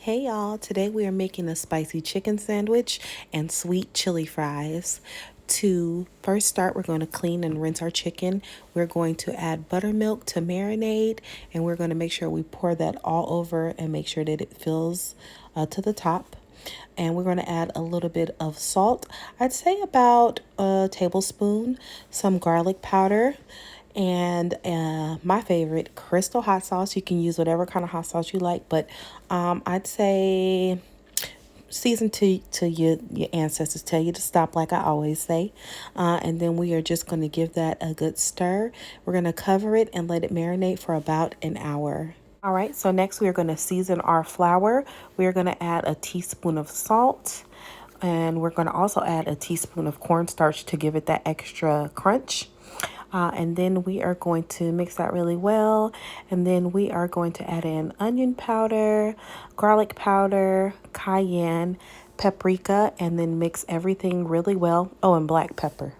Hey y'all, today we are making a spicy chicken sandwich and sweet chili fries. To first start, we're going to clean and rinse our chicken. We're going to add buttermilk to marinate, and we're going to make sure we pour that all over and make sure that it fills to the top. And we're going to add a little bit of salt. I'd say about a tablespoon, some garlic powder, and my favorite, crystal hot sauce. You can use whatever kind of hot sauce you like, but I'd say season to your ancestors tell you to stop, like I always say. And then we are just going to give that a good stir. We're going to cover it and let it marinate for about an hour. All right, so next we are going to season our flour. We are going to add a teaspoon of salt, and we're going to also add a teaspoon of cornstarch to give it that extra crunch. And then we are going to mix that really well. And then we are going to add in onion powder, garlic powder, cayenne, paprika, and then mix everything really well. Oh, and black pepper.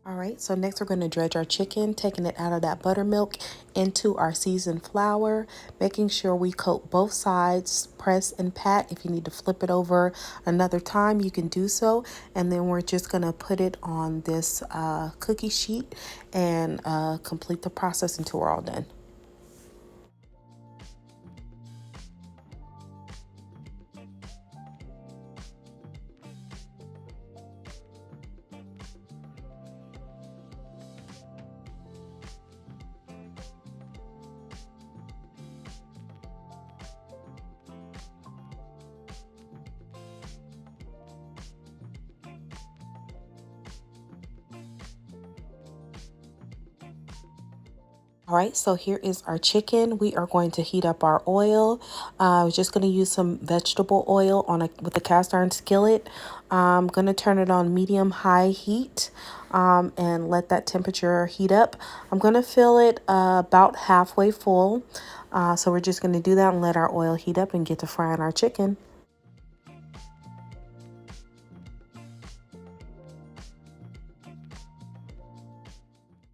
All right, so next we're going to dredge our chicken, taking it out of that buttermilk into our seasoned flour, making sure we coat both sides, press and pat. If you need to flip it over another time, you can do so. And then we're just going to put it on this cookie sheet and complete the process until we're all done. All right, so here is our chicken. We are going to heat up our oil. We're just going to use some vegetable oil with a cast iron skillet. I'm going to turn it on medium-high heat and let that temperature heat up. I'm going to fill it about halfway full. So we're just going to do that and let our oil heat up and get to frying our chicken.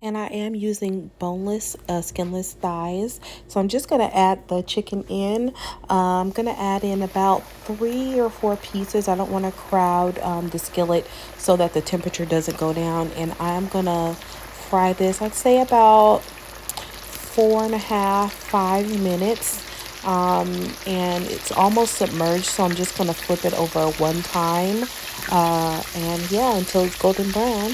And I am using boneless, skinless thighs. So I'm just going to add the chicken in. I'm going to add in about 3 or 4 pieces. I don't want to crowd the skillet so that the temperature doesn't go down. And I'm going to fry this, I'd say about 4.5, 5 minutes. And it's almost submerged. So I'm just going to flip it over one time. And yeah, until it's golden brown.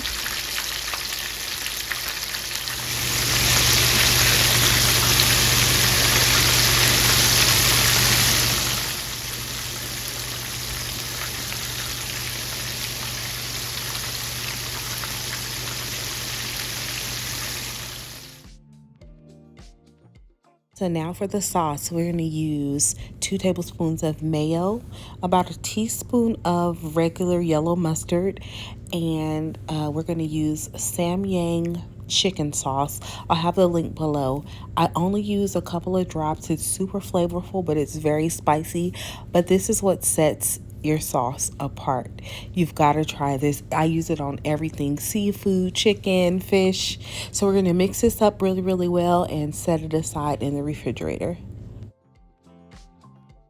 So now for the sauce, we're going to use 2 tablespoons of mayo, about a teaspoon of regular yellow mustard, and we're going to use Samyang chicken sauce. I'll have the link below. I only use a couple of drops. It's super flavorful, but it's very spicy. But this is what sets your sauce apart. You've got to try this. I use it on everything: seafood, chicken, fish. So we're going to mix this up really, really well and set it aside in the refrigerator.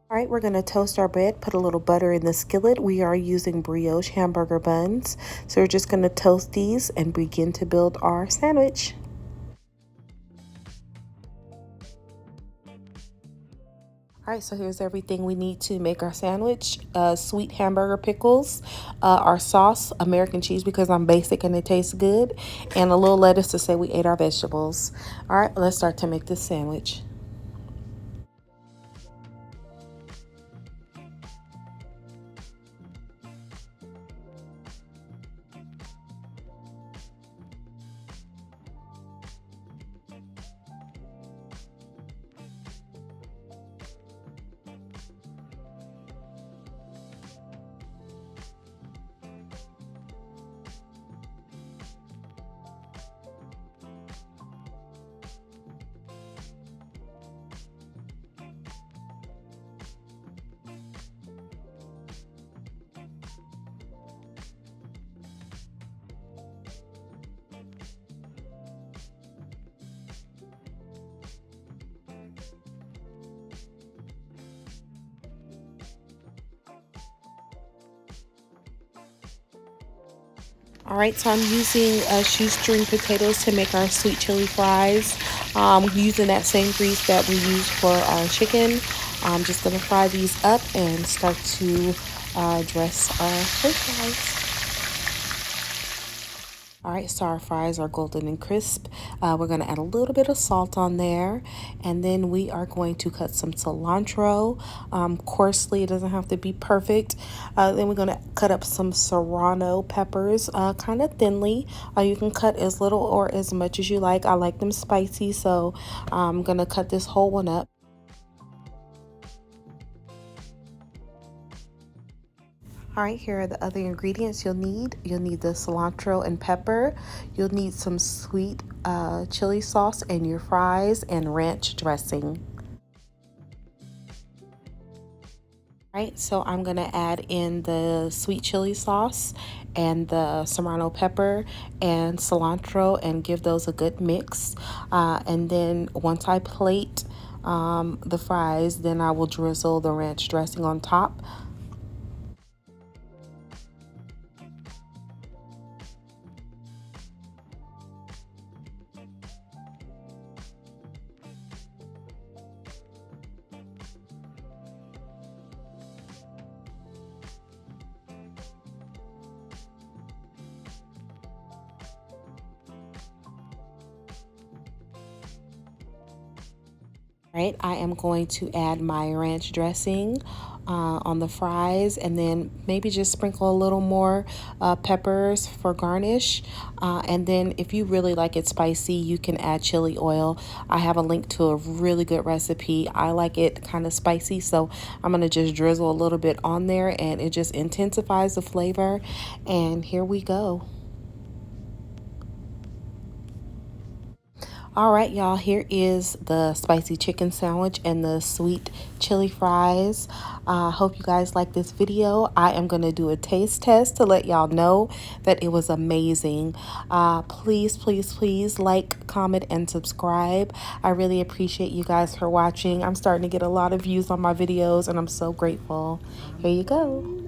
All right, we're going to toast our bread, put a little butter in the skillet. We are using brioche hamburger buns. So we're just going to toast these and begin to build our sandwich. All right, so here's everything we need to make our sandwich. Sweet hamburger pickles, our sauce, American cheese because I'm basic and it tastes good, and a little lettuce to say we ate our vegetables. All right, let's start to make this sandwich. All right, so I'm using shoestring potatoes to make our sweet chili fries. Using that same grease that we use for our chicken. I'm just gonna fry these up and start to dress our french fries. All right, so our fries are golden and crisp. We're going to add a little bit of salt on there, and then we are going to cut some cilantro coarsely. It doesn't have to be perfect. Then we're going to cut up some serrano peppers kind of thinly. You can cut as little or as much as you like. I like them spicy, so I'm going to cut this whole one up. All right, here are the other ingredients you'll need. You'll need the cilantro and pepper. You'll need some sweet chili sauce in your fries and ranch dressing. All right, so I'm gonna add in the sweet chili sauce and the serrano pepper and cilantro and give those a good mix. And then once I plate the fries, then I will drizzle the ranch dressing on top. Right, I am going to add my ranch dressing on the fries, and then maybe just sprinkle a little more peppers for garnish. And then if you really like it spicy, you can add chili oil. I have a link to a really good recipe. I like it kind of spicy, so I'm gonna just drizzle a little bit on there, and it just intensifies the flavor. And here we go. All right, y'all, here is the spicy chicken sandwich and the sweet chili fries. Hope you guys like this video. I am going to do a taste test to let y'all know that it was amazing. Please, please, please like, comment, and subscribe. I really appreciate you guys for watching. I'm starting to get a lot of views on my videos, and I'm so grateful. Here you go.